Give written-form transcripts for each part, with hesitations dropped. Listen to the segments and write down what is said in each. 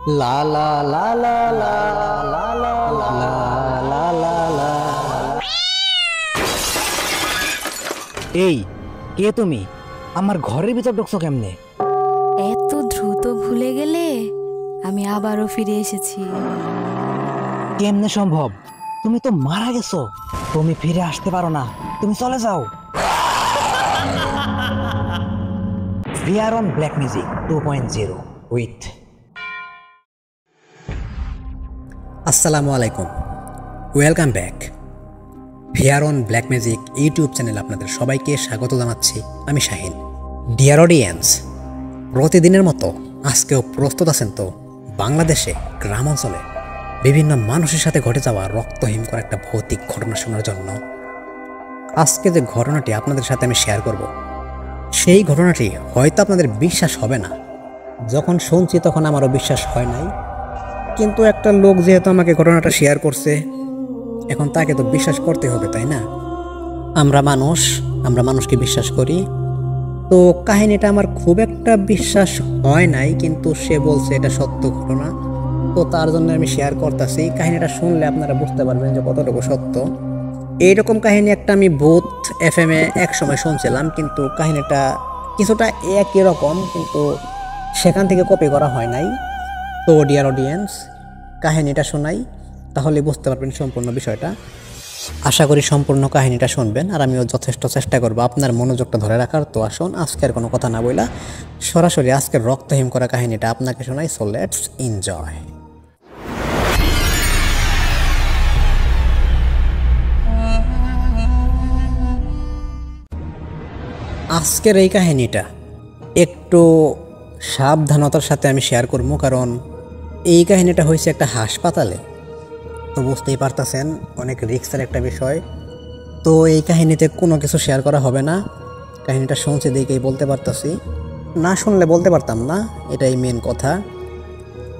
লা লা লা লা লা লা লা লা লা লা লা। এই কে তুমি? আমার ঘরের ভিতর ঢুকছো কেমনে? এত দ্রুত ভুলে গেলে? আমি আবারও ফিরে এসেছি। কেমনে সম্ভব? তুমি তো মারা গেছো। তুমি ফিরে আসতে পারো না, তুমি চলে যাও। We are on Black Music 2.0 with আসসালামু আলাইকুম, welcome back. VR on black magic YouTube channel আপনাদের সবাইকে স্বাগত জানাচ্ছি। আমি শাহিন। ডিয়ার অডিয়েন্স, প্রতিদিনের মতো আজকেও প্রস্তুত আছেন তো বাংলাদেশে গ্রাম অঞ্চলে বিভিন্ন মানুষের সাথে ঘটে যাওয়া রক্তহীন করা একটা ভৌতিক ঘটনা শোনার জন্য? আজকে যে ঘটনাটি আপনাদের সাথে আমি শেয়ার করব, সেই ঘটনাটি হয়তো আপনাদের বিশ্বাস হবে না। যখন শুনছি তখন আমারও বিশ্বাস হয় নাই, কিন্তু একটা লোক যেহেতু আমাকে ঘটনাটা শেয়ার করছে, এখন তাকে তো বিশ্বাস করতে হবে, তাই না? আমরা মানুষকে বিশ্বাস করি। তো কাহিনীটা আমার খুব একটা বিশ্বাস হয় নাই, কিন্তু সে বলছে এটা সত্য ঘটনা, তো তার জন্য আমি শেয়ার করতেছি। কাহিনীটা শুনলে আপনারা বুঝতে পারবেন যে কতটুকু সত্য। এইরকম কাহিনী একটা আমি ভূত FM এ এক সময় শুনছিলাম, কিন্তু কাহিনীটা কিছুটা একই রকম, কিন্তু সেখান থেকে কপি করা হয় নাই। তো ডিয়ার অডিয়েন্স, কাহিনীটা শোনাই, তাহলে বুঝতে পারবেন সম্পূর্ণ বিষয়টা। আশা করি সম্পূর্ণ কাহিনীটা শুনবেন, আর আমিও যথেষ্ট চেষ্টা করবো আপনার মনোযোগটা ধরে রাখার। তো আসুন, আজকের কোনো কথা না বইলা সরাসরি আজকের রক্তহীন করা কাহিনীটা আপনাকে শোনাই। So let's enjoy. আজকের এই কাহিনীটা একটু সাবধানতার সাথে আমি শেয়ার করবো, কারণ এই কাহিনীটা হয়েছে একটা হাসপাতালে। তো বুঝতেই পারতেছেন অনেক রিস্কের একটা বিষয়। তো এই কাহিনীতে কোনো কিছু শেয়ার করা হবে না। কাহিনীটা শুনছি দেখেই বলতে পারতাছি, না শুনলে বলতে পারতাম না, এটাই মেন কথা।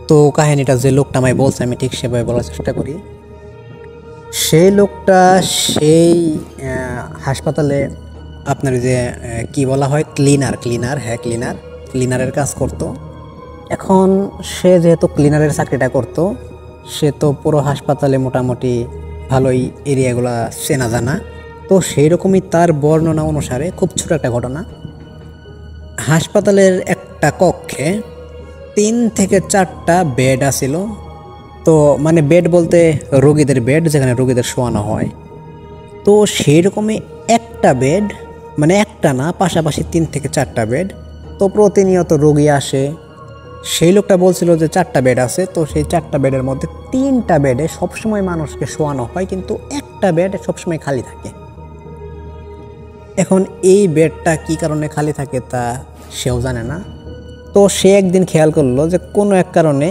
তো কাহিনীটা যে লোকটা আমায় বলছে আমি ঠিক সেভাবে বলার চেষ্টা করি। সেই লোকটা সেই হাসপাতালে আপনার যে কি বলা হয়, ক্লিনারের কাজ করত। এখন সে যেহেতু ক্লিনারের চাকরিটা করত, সে তো পুরো হাসপাতালে মোটামুটি ভালোই এরিয়াগুলো চেনা জানা। তো সেই রকমই তার বর্ণনা অনুসারে খুব ছোট একটা ঘটনা। হাসপাতালের একটা কক্ষে 3 থেকে 4টা বেড আছিল। তো মানে বেড বলতে রোগীদের বেড, যেখানে রোগীদের শোয়ানো হয়। তো সেই রকমই একটা বেড, মানে একটা না, পাশাপাশি 3 থেকে 4টা বেড। তো প্রতিনিয়ত রোগী আসে। সেই লোকটা বলছিল যে 4টা বেড আছে। তো সেই 4টা বেডের মধ্যে 3টা বেডে সবসময় মানুষকে শোয়ানো হয়, কিন্তু একটা বেড সবসময় খালি থাকে। এখন এই বেডটা কি কারণে খালি থাকে তা সেও জানে না। তো সে একদিন খেয়াল করলো যে কোনো এক কারণে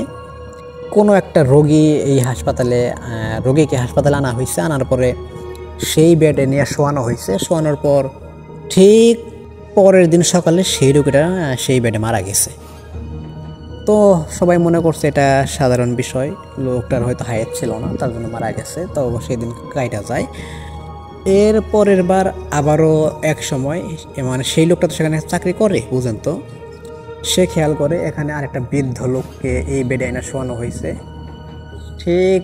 কোনো একটা রোগীকে হাসপাতালে আনা হয়েছে। আনার পরে সেই বেডে নিয়ে শোয়ানো হয়েছে। শোয়ানোর পর ঠিক পরের দিন সকালে সেই রোগীটা সেই বেডে মারা গেছে। তো সবাই মনে করছে এটা সাধারণ বিষয়, লোকটার হয়তো হায়াত ছিল না, তার জন্য মারা গেছে। তো সেই দিন কাইটা যায়। এর পরের বার আবারও এক সময়, মানে সেই লোকটা তো সেখানে চাকরি করে, বুঝেন তো, সে খেয়াল করে এখানে আরেকটা বৃদ্ধ লোককে এই বেডে এনে শোয়ানো হয়েছে। ঠিক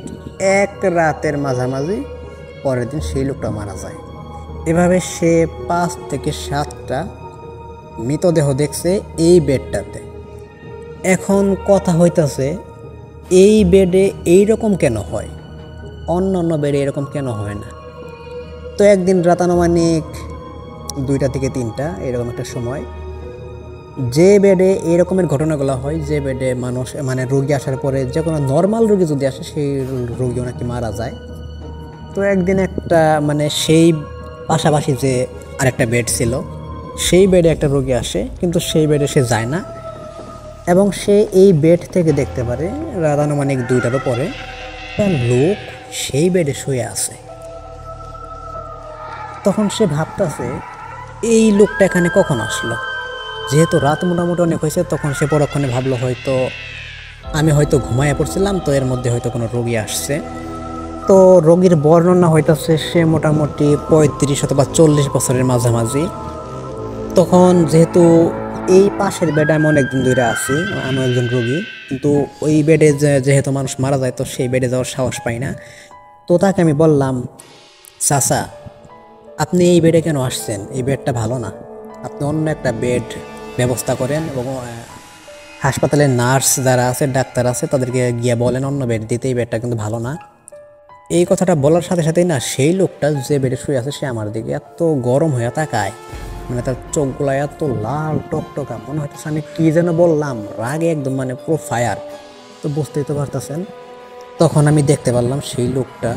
এক রাতের মাঝামাঝি পরের দিন সেই লোকটা মারা যায়। এভাবে সে 5 থেকে 7টা মৃতদেহ দেখছে এই বেডটাতে। এখন কথা হইতাছে, এই বেডে এইরকম কেন হয়, অন্য অন্য বেডে এরকম কেন হয় না? তো একদিন রাতানুমানিক 2টা থেকে 3টা এরকম একটা সময়, যে বেডে এরকমের ঘটনাগুলো হয়, যে বেডে মানুষ মানে রোগী আসার পরে যে কোনো নর্মাল রোগী যদি আসে সেই রোগীও নাকি মারা যায়। তো একদিন একটা মানে সেই পাশাপাশি যে আরেকটা বেড ছিল, সেই বেডে একটা রোগী আসে, কিন্তু সেই বেডে সে যায় না। এবং সে এই বেড থেকে দেখতে পারে রাতানুমানিক 2টারও পরে একটা লোক সেই বেডে শুয়ে আছে। তখন সে ভাবতেছে এই লোকটা এখানে কখন আসলো। যেহেতু রাত মোটামুটি অনেক হয়েছে, তখন সে পরক্ষণে ভাবলো হয়তো আমি হয়তো ঘুমাইয়া পড়ছিলাম, তো এর মধ্যে হয়তো কোনো রোগী আসছে। তো রোগীর বর্ণনা হইতেছে সে মোটামুটি 35 অথবা 40 বছরের মাঝামাঝি। তখন যেহেতু এই পাশের বেডে আমি অনেকদিন ধরে আছি, আমি একজন রোগী, কিন্তু ওই বেডে যেহেতু মানুষ মারা যায় তো সেই বেডে যাওয়ার সাহস পাই না। তো তাকে আমি বললাম, চাচা আপনি এই বেডে কেন আসছেন? এই বেডটা ভালো না, আপনি অন্য একটা বেড ব্যবস্থা করেন এবং হাসপাতালে নার্স যারা আছে, ডাক্তার আছে, তাদেরকে গিয়ে বলেন অন্য বেড দিতে, এই বেডটা কিন্তু ভালো না। এই কথাটা বলার সাথে সাথেই না সেই লোকটা যে বেডে শুয়ে আছে সে আমার দিকে এত গরম হয়ে তাকায়, মানে তার চোখগুলো এত লাল টকটকা, মনে হইতেছে আমি কি যেন বললাম, রাগে একদম মানে পুরো ফায়ার। তো বুঝতেই তো পারতেছেন। তখন আমি দেখতে পারলাম সেই লোকটা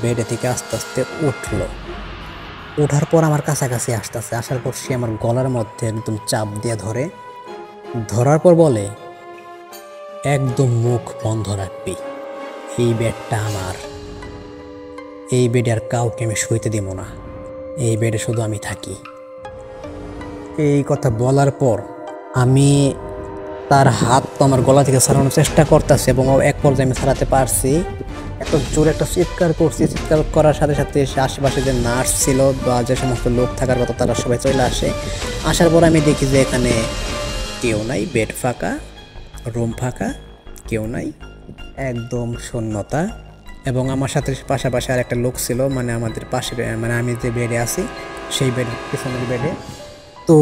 বেডে থেকে আস্তে আস্তে উঠলো। ওঠার পর আমার কাছাকাছি আসতেছে, আসার পর সে আমার গলার মধ্যে একদম চাপ দিয়ে ধরে, ধরার পর বলে, একদম মুখ বন্ধ রাখবি, এই বেডটা আমার, এই বেডে আর কাউকে আমি শুইতে দিব না, এই বেডে শুধু আমি থাকি। এই কথা বলার পর আমি তার হাত তো আমার গলা থেকে ছাড়ানোর চেষ্টা করতেছি এবং এক পর্যায়ে আমি ছাড়াতে পারছি। এত জোরে একটা চিৎকার করছি, চিৎকার করার সাথে সাথে সে আশেপাশে যে নার্স ছিল বা যে সমস্ত লোক থাকার কথা তারা সবাই চলে আসে। আসার পর আমি দেখি যে এখানে কেউ নাই, বেড ফাঁকা, রুম ফাঁকা, কেউ নাই, একদম শূন্যতা। এবং আমার সাথে পাশাপাশি আর একটা লোক ছিল, মানে আমাদের পাশে, মানে আমি যে বেডে আছি সেই বেডের পিছনের বেডে। তো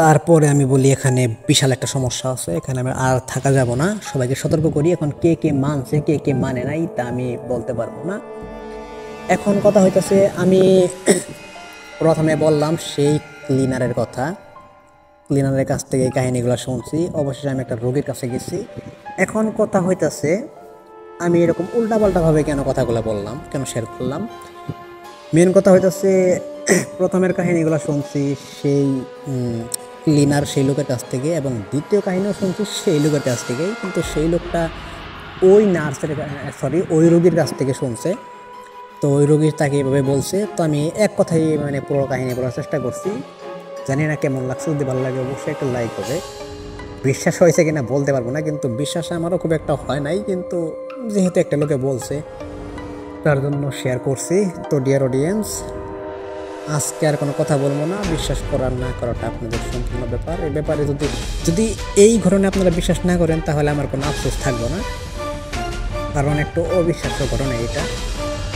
তারপরে আমি বলি, এখানে বিশাল একটা সমস্যা আছে, এখানে আমি আর থাকা যাব না, সবাইকে সতর্ক করি। এখন কে কে মানছে কে কে মানে নাই তা আমি বলতে পারবো না। এখন কথা হইতেছে, আমি প্রথমে বললাম সেই ক্লিনারের কথা, ক্লিনারের কাছ থেকে এই কাহিনীগুলো শুনছি, অবশেষে আমি একটা রোগীর কাছে গেছি। এখন কথা হইতেছে, আমি এরকম উল্টাপাল্টাভাবে কেন কথাগুলো বললাম, কেন শেয়ার করলাম, মেন কথা হইতেছে প্রথমের কাহিনীগুলো শুনছি সেই ক্লিনার সেই লোকের কাছ থেকে, এবং দ্বিতীয় কাহিনীও শুনছি সেই লোকের কাছ থেকেই, কিন্তু সেই লোকটা ওই নার্সের ওই রোগীর কাছ থেকে শুনছে। তো ওই রোগীর তাকে এইভাবে বলছে। তো আমি এক কথাই মানে পুরো কাহিনী বলার চেষ্টা করছি। জানি না কেমন লাগছে, যদি ভালো লাগে অবশ্যই একটা লাইক হবে। বিশ্বাস হয়েছে কিনা বলতে পারবো না, কিন্তু বিশ্বাস আমারও খুব একটা হয় নাই, কিন্তু যেহেতু একটা লোকে বলছে তার জন্য শেয়ার করছি। তো ডিয়ার অডিয়েন্স, আজকে আর কোনো কথা বলবো না, বিশ্বাস করার না করাটা আপনাদের সম্পূর্ণ ব্যাপার। এই ব্যাপারে যদি এই ঘটনা আপনারা বিশ্বাস না করেন তাহলে আমার কোনো আফসোস থাকবে না, কারণ একটু অবিশ্বাস্য ঘটনা এটা।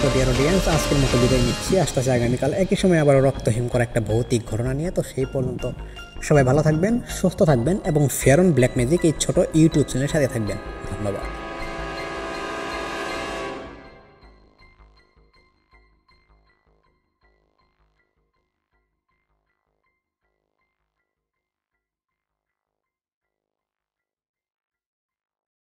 তো ডিয়ার অডিয়েন্স, আজকের মতো বিদায় নিচ্ছি, আসতেছে আগামীকাল একই সময় আবার রক্তহীন করা একটা ভৌতিক ঘটনা নিয়ে। তো সেই পর্যন্ত সবাই ভালো থাকবেন, সুস্থ থাকবেন এবং ফেয়ার অন ব্ল্যাক ম্যাজিক এই ছোট ইউটিউব চ্যানেলের সাথে থাকবেন। ধন্যবাদ।